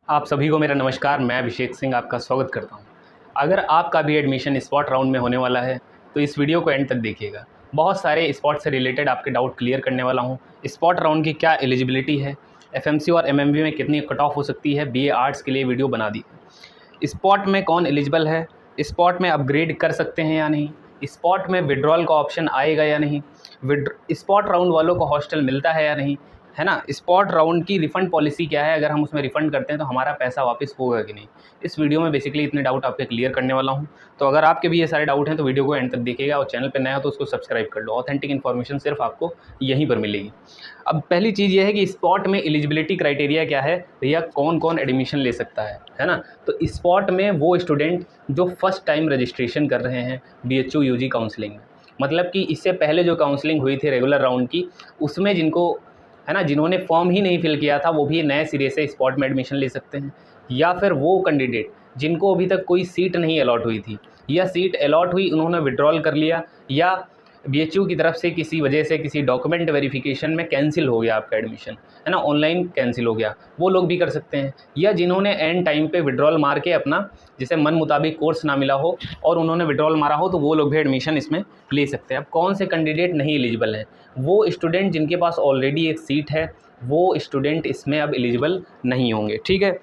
आप सभी को मेरा नमस्कार। मैं अभिषेक सिंह आपका स्वागत करता हूं। अगर आपका भी एडमिशन स्पॉट राउंड में होने वाला है तो इस वीडियो को एंड तक देखिएगा। बहुत सारे स्पॉट से रिलेटेड आपके डाउट क्लियर करने वाला हूं। स्पॉट राउंड की क्या एलिजिबिलिटी है, एफएमसी और एमएमवी में कितनी कट ऑफ हो सकती है, बीए आर्ट्स के लिए वीडियो बना दी। स्पॉट में कौन एलिजिबल है, स्पॉट में अपग्रेड कर सकते हैं या नहीं, स्पॉट में विड्रॉल का ऑप्शन आएगा या नहीं, स्पॉट राउंड वालों को हॉस्टल मिलता है या नहीं, है ना। स्पॉट राउंड की रिफ़ंड पॉलिसी क्या है, अगर हम उसमें रिफ़ंड करते हैं तो हमारा पैसा वापस होगा कि नहीं। इस वीडियो में बेसिकली इतने डाउट आपके क्लियर करने वाला हूं। तो अगर आपके भी ये सारे डाउट हैं तो वीडियो को एंड तक देखिएगा और चैनल पर नया हो तो उसको सब्सक्राइब कर लो। ऑथेंटिक इन्फॉर्मेशन सिर्फ आपको यहीं पर मिलेगी। अब पहली चीज़ ये है कि स्पॉट में एलिजिबिलिटी क्राइटेरिया क्या है, भैया कौन कौन एडमिशन ले सकता है ना। तो स्पॉट में वो स्टूडेंट जो फर्स्ट टाइम रजिस्ट्रेशन कर रहे हैं BHU UG काउंसलिंग में, मतलब कि इससे पहले जो काउंसलिंग हुई थी रेगुलर राउंड की, उसमें जिनको है ना, जिन्होंने फॉर्म ही नहीं फिल किया था वो भी नए सिरे से स्पॉट में एडमिशन ले सकते हैं। या फिर वो कैंडिडेट जिनको अभी तक कोई सीट नहीं अलॉट हुई थी या सीट अलॉट हुई उन्होंने विड्रॉल कर लिया या BHU की तरफ से किसी वजह से किसी डॉक्यूमेंट वेरिफिकेशन में कैंसिल हो गया आपका एडमिशन, है ना, ऑनलाइन कैंसिल हो गया, वो लोग भी कर सकते हैं। या जिन्होंने एंड टाइम पे विड्रॉल मार के अपना जिसे मन मुताबिक कोर्स ना मिला हो और उन्होंने विड्रॉल मारा हो तो वो लोग भी एडमिशन इसमें ले सकते हैं। अब कौन से कैंडिडेट नहीं एलिजिबल हैं, वो स्टूडेंट जिनके पास ऑलरेडी एक सीट है वो स्टूडेंट इसमें अब एलिजिबल नहीं होंगे। ठीक है,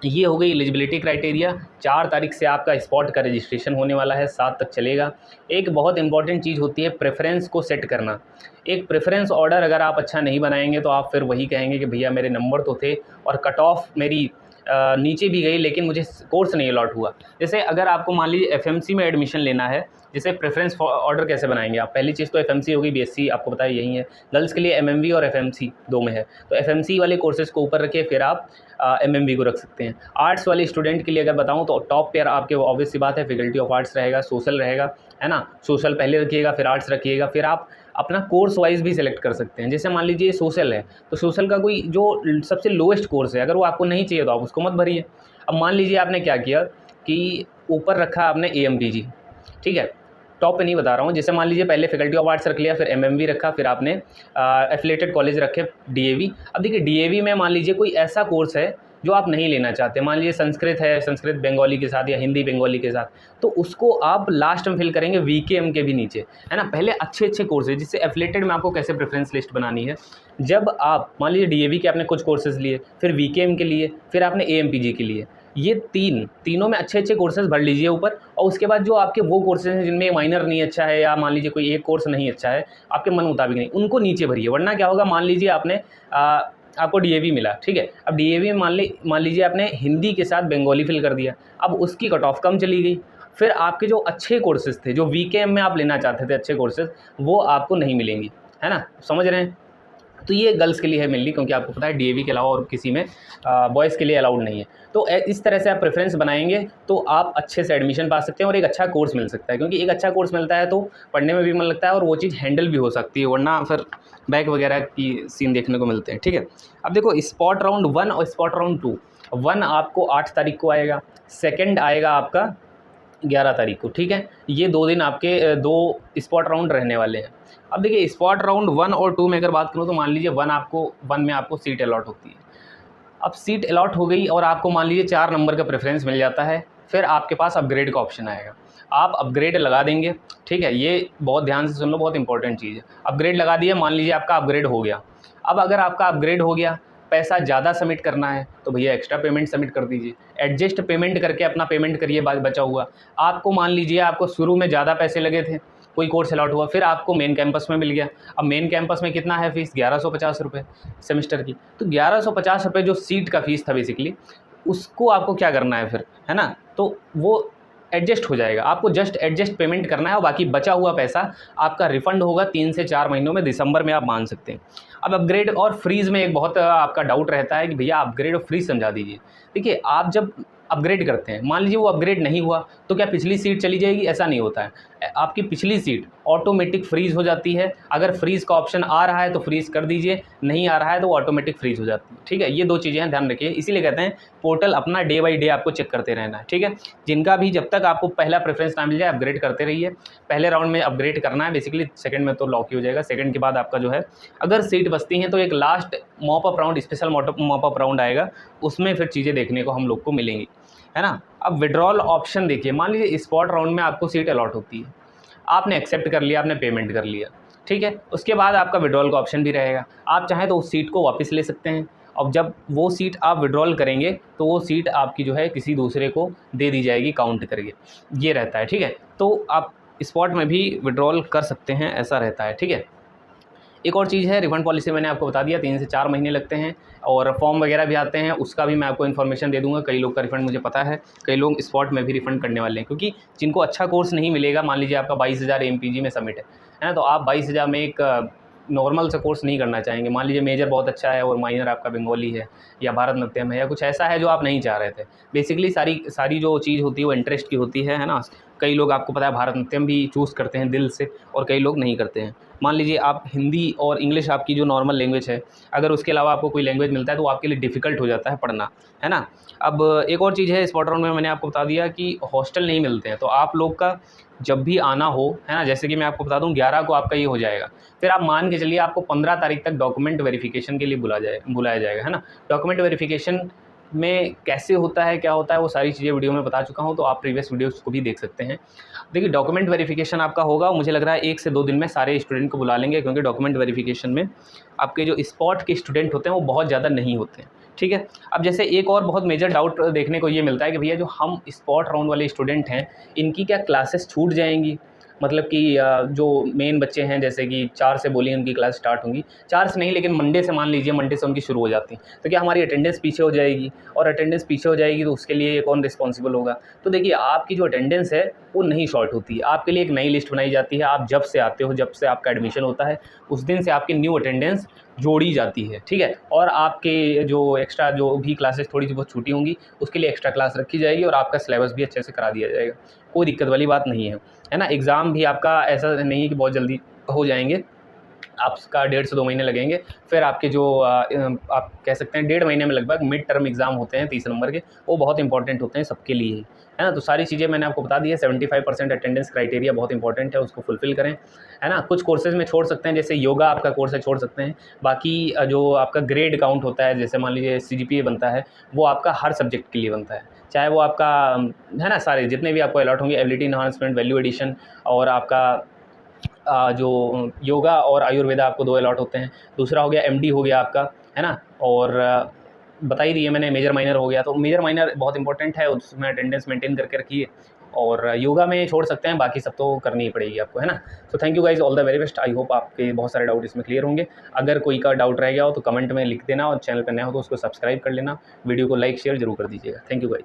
ये हो गई एलिजिबिलिटी क्राइटेरिया। 4 तारीख से आपका स्पॉट का रजिस्ट्रेशन होने वाला है, 7 तक चलेगा। एक बहुत इंपॉर्टेंट चीज़ होती है प्रेफरेंस को सेट करना। एक प्रेफरेंस ऑर्डर अगर आप अच्छा नहीं बनाएंगे तो आप फिर वही कहेंगे कि भैया मेरे नंबर तो थे और कट ऑफ मेरी नीचे भी गई लेकिन मुझे कोर्स नहीं अलॉट हुआ। जैसे अगर आपको मान लीजिए एफएमसी में एडमिशन लेना है, जैसे प्रेफरेंस ऑर्डर कैसे बनाएंगे आप, पहली चीज़ तो एफएमसी होगी, BSc आपको पता है यही है। गर्ल्स के लिए एमएमवी और एफएमसी दो में है, तो एफएमसी वाले कोर्सेज को ऊपर रखिए फिर आप एमएमवी को रख सकते हैं। आर्ट्स वाले स्टूडेंट के लिए अगर बताऊं तो टॉप पेयर आपके ऑब्वियस सी बात है फैकल्टी ऑफ आर्ट्स रहेगा, सोशल रहेगा, है ना। सोशल पहले रखिएगा फिर आर्ट्स रखिएगा, फिर आप अपना कोर्स वाइज भी सिलेक्ट कर सकते हैं। जैसे मान लीजिए सोशल है तो सोशल का कोई जो सबसे लोएस्ट कोर्स है अगर वो आपको नहीं चाहिए तो आप उसको मत भरिए। अब मान लीजिए आपने क्या किया कि ऊपर रखा आपने AMPG, ठीक है, टॉप पे नहीं बता रहा हूँ। जैसे मान लीजिए पहले फैकल्टी ऑफ आर्ट्स रख लिया, फिर MMV रखा, फिर आपने एफिलेटेड कॉलेज रखे DAV। अब देखिए DAV में मान लीजिए कोई ऐसा कोर्स है जो आप नहीं लेना चाहते, मान लीजिए संस्कृत है, संस्कृत बंगाली के साथ या हिंदी बंगाली के साथ, तो उसको आप लास्ट में फिल करेंगे VKM के भी नीचे, है ना। पहले अच्छे कोर्स है, जिससे एफिलेटेड में आपको कैसे प्रेफरेंस लिस्ट बनानी है। जब आप मान लीजिए DAV के आपने कुछ कोर्सेज लिए, फिर VKM के लिए, फिर आपने AMPG के लिए, ये तीनों में अच्छे कोर्सेज भर लीजिए ऊपर। और उसके बाद जो आपके वो कोर्सेज हैं जिनमें माइनर नहीं अच्छा है या मान लीजिए कोई एक कोर्स नहीं अच्छा है आपके मन मुताबिक नहीं, उनको नीचे भरिए। वरना क्या होगा, मान लीजिए आपने आपको DAV मिला, ठीक है, अब DAV में मान लीजिए आपने हिंदी के साथ बंगाली फिल कर दिया, अब उसकी कट ऑफ कम चली गई, फिर आपके जो अच्छे कोर्सेज थे जो VKM में आप लेना चाहते थे अच्छे कोर्सेज, वो आपको नहीं मिलेंगे, है ना, समझ रहे हैं। तो ये गर्ल्स के लिए है मेनली, क्योंकि आपको पता है DAV के अलावा और किसी में बॉयज़ के लिए अलाउड नहीं है। तो इस तरह से आप प्रेफरेंस बनाएंगे तो आप अच्छे से एडमिशन पा सकते हैं और एक अच्छा कोर्स मिल सकता है, क्योंकि एक अच्छा कोर्स मिलता है तो पढ़ने में भी मन लगता है और वो चीज़ हैंडल भी हो सकती है, वरना फिर बैक वगैरह की सीन देखने को मिलते हैं। ठीक है, अब देखो स्पॉट राउंड 1 और स्पॉट राउंड 2, 1 आपको 8 तारीख को आएगा, सेकेंड आएगा आपका 11 तारीख को, ठीक है। ये 2 दिन आपके 2 स्पॉट राउंड रहने वाले हैं। अब देखिए स्पॉट राउंड 1 और 2 में अगर बात करूँ तो मान लीजिए 1 में आपको सीट अलॉट होती है। अब सीट अलॉट हो गई और आपको मान लीजिए 4 नंबर का प्रेफरेंस मिल जाता है, फिर आपके पास अपग्रेड का ऑप्शन आएगा, आप अपग्रेड लगा देंगे। ठीक है, ये बहुत ध्यान से सुन लो, बहुत इंपॉर्टेंट चीज़ है। अपग्रेड लगा दिया, मान लीजिए आपका अपग्रेड हो गया। अब अगर आपका अपग्रेड हो गया, पैसा ज़्यादा सबमिट करना है तो भैया एक्स्ट्रा पेमेंट सबमिट कर दीजिए, एडजस्ट पेमेंट करके अपना पेमेंट करिए बचा हुआ। आपको मान लीजिए आपको शुरू में ज़्यादा पैसे लगे थे, कोई कोर्स अलॉट हुआ, फिर आपको मेन कैंपस में मिल गया। अब मेन कैंपस में कितना है फ़ीस, 1150 रुपये सेमेस्टर की। तो 1150 रुपये जो सीट का फ़ीस था बेसिकली, उसको आपको क्या करना है फिर, है ना, तो वो एडजस्ट हो जाएगा। आपको जस्ट एडजस्ट पेमेंट करना है और बाकी बचा हुआ पैसा आपका रिफ़ंड होगा 3 से 4 महीनों में, दिसंबर में आप मान सकते हैं। अब अपग्रेड और फ्रीज़ में एक बहुत आपका डाउट रहता है कि भैया अपग्रेड और फ्रीज़ समझा दीजिए। देखिए आप जब अपग्रेड करते हैं, मान लीजिए वो अपग्रेड नहीं हुआ तो क्या पिछली सीट चली जाएगी? ऐसा नहीं होता है, आपकी पिछली सीट ऑटोमेटिक फ्रीज़ हो जाती है। अगर फ्रीज़ का ऑप्शन आ रहा है तो फ्रीज़ कर दीजिए, नहीं आ रहा है तो वो ऑटोमेटिक फ्रीज़ हो जाती है, ठीक है। ये 2 चीज़ें हैं, ध्यान रखिए। इसीलिए कहते हैं पोर्टल अपना डे बाई डे आपको चेक करते रहना है, ठीक है। जिनका भी जब तक आपको पहला प्रेफरेंस ना मिल जाए अपग्रेड करते रहिए। पहले राउंड में अपग्रेड करना है बेसिकली, सेकंड में तो लॉक ही हो जाएगा। सेकंड के बाद आपका जो है अगर सीट बचती हैं तो एक last mop up round, special mop up round आएगा, उसमें फिर चीज़ें देखने को हम लोग को मिलेंगी, है ना। अब विड्रॉल ऑप्शन देखिए, मान लीजिए स्पॉट राउंड में आपको सीट अलॉट होती है, आपने एक्सेप्ट कर लिया, आपने पेमेंट कर लिया, ठीक है। उसके बाद आपका विड्रॉल का ऑप्शन भी रहेगा, आप चाहें तो उस सीट को वापस ले सकते हैं। अब जब वो सीट आप विड्रॉल करेंगे तो वो सीट आपकी जो है किसी दूसरे को दे दी जाएगी काउंट करके, ये रहता है, ठीक है। तो आप स्पॉट में भी विड्रॉल कर सकते हैं, ऐसा रहता है, ठीक है। एक और चीज़ है, रिफंड पॉलिसी मैंने आपको बता दिया, 3 से 4 महीने लगते हैं और फॉर्म वगैरह भी आते हैं, उसका भी मैं आपको इन्फॉर्मेशन दे दूँगा। कई लोग का रिफंड मुझे पता है, कई लोग स्पॉट में भी रिफंड करने वाले हैं, क्योंकि जिनको अच्छा कोर्स नहीं मिलेगा, मान लीजिए आपका 22,000 MPG में सबमिट है ना, तो आप 22,000 में एक नॉर्मल सा कोर्स नहीं करना चाहेंगे। मान लीजिए मेजर बहुत अच्छा है और माइनर आपका बंगाली है या भारतनाट्यम है या कुछ ऐसा है जो आप नहीं चाह रहे थे। बेसिकली सारी जो चीज़ होती है वो इंटरेस्ट की होती है ना। कई लोग आपको पता है भारतनाट्यम भी चूज़ करते हैं दिल से और कई लोग नहीं करते हैं। मान लीजिए आप हिंदी और इंग्लिश आपकी जो नॉर्मल लैंग्वेज है, अगर उसके अलावा आपको कोई लैंग्वेज मिलता है तो आपके लिए डिफ़िकल्ट हो जाता है पढ़ना, है ना। अब एक और चीज़ है, स्पॉट राउंड में मैंने आपको बता दिया कि हॉस्टल नहीं मिलते हैं, तो आप लोग का जब भी आना हो, है ना, जैसे कि मैं आपको बता दूं 11 को आपका ये हो जाएगा, फिर आप मान के चलिए आपको 15 तारीख तक डॉक्यूमेंट वेरिफिकेशन के लिए बुलाया जाएगा, है ना। डॉक्यूमेंट वेरिफिकेशन में कैसे होता है, क्या होता है, वो सारी चीज़ें वीडियो में बता चुका हूँ, तो आप प्रीवियस वीडियोस को भी देख सकते हैं। देखिए डॉक्यूमेंट वेरिफिकेशन आपका होगा, मुझे लग रहा है 1 से 2 दिन में सारे स्टूडेंट को बुला लेंगे, क्योंकि डॉक्यूमेंट वेरिफिकेशन में आपके जो स्पॉट के स्टूडेंट होते हैं वो बहुत ज़्यादा नहीं होते हैं, ठीक है। अब जैसे एक और बहुत मेजर डाउट देखने को ये मिलता है कि भैया जो हम स्पॉट राउंड वाले स्टूडेंट हैं, इनकी क्या क्लासेस छूट जाएंगी? मतलब कि जो मेन बच्चे हैं, जैसे कि 4 से बोलिए उनकी क्लास स्टार्ट होंगी, 4 से नहीं लेकिन मंडे से, मान लीजिए मंडे से उनकी शुरू हो जाती हैं, तो क्या हमारी अटेंडेंस पीछे हो जाएगी? और अटेंडेंस पीछे हो जाएगी तो उसके लिए कौन रिस्पॉन्सिबल होगा? तो देखिए आपकी जो अटेंडेंस है वो नहीं शॉर्ट होती है, आपके लिए एक नई लिस्ट बनाई जाती है। आप जब से आते हो, जब से आपका एडमिशन होता है, उस दिन से आपकी न्यू अटेंडेंस जोड़ी जाती है, ठीक है। और आपके जो एक्स्ट्रा जो भी क्लासेस थोड़ी सी बहुत छूटी होंगी उसके लिए एक्स्ट्रा क्लास रखी जाएगी और आपका सिलेबस भी अच्छे से करा दिया जाएगा, कोई दिक्कत वाली बात नहीं है ना। एग्ज़ाम भी आपका ऐसा नहीं है कि बहुत जल्दी हो जाएंगे, आपका 1.5 से 2 महीने लगेंगे। फिर आपके जो आप कह सकते हैं 1.5 महीने में लगभग मिड टर्म एग्ज़ाम होते हैं 30 नंबर के, वो बहुत इंपॉर्टेंट होते हैं सबके लिए ही, है ना। तो सारी चीज़ें मैंने आपको बता दी है। 75% अटेंडेंस क्राइटेरिया बहुत इंपॉर्टेंट है, उसको फुलफ़िल करें, है ना। कुछ कोर्सेज़ में छोड़ सकते हैं, जैसे योगा आपका कोर्स है, छोड़ सकते हैं। बाकी जो आपका ग्रेड काउंट होता है, जैसे मान लीजिए CGPA बनता है, वो आपका हर सब्जेक्ट के लिए बनता है, चाहे वो आपका है ना, सारे जितने भी आपको अलॉट होंगे, एबिलिटी इन्हांसमेंट, वैल्यू एडिशन और आपका जो योगा और आयुर्वेदा आपको 2 अलॉट होते हैं। दूसरा हो गया MD हो गया आपका, है ना। और बता ही दिए मैंने, मेजर माइनर हो गया, तो मेजर माइनर बहुत इंपॉर्टेंट है, उसमें अटेंडेंस मेंटेन करके रखिए। और योगा में छोड़ सकते हैं, बाकी सब तो करनी ही पड़ेगी आपको, है ना। तो thank you guys, all the very best. I hope आपके बहुत सारे डाउट इसमें क्लियर होंगे। अगर कोई का डाउट रह गया हो तो कमेंट में लिख देना और चैनल पर नया हो तो उसको सब्सक्राइब कर लेना। वीडियो को लाइक शेयर जरूर कर दीजिएगा। Thank you guys.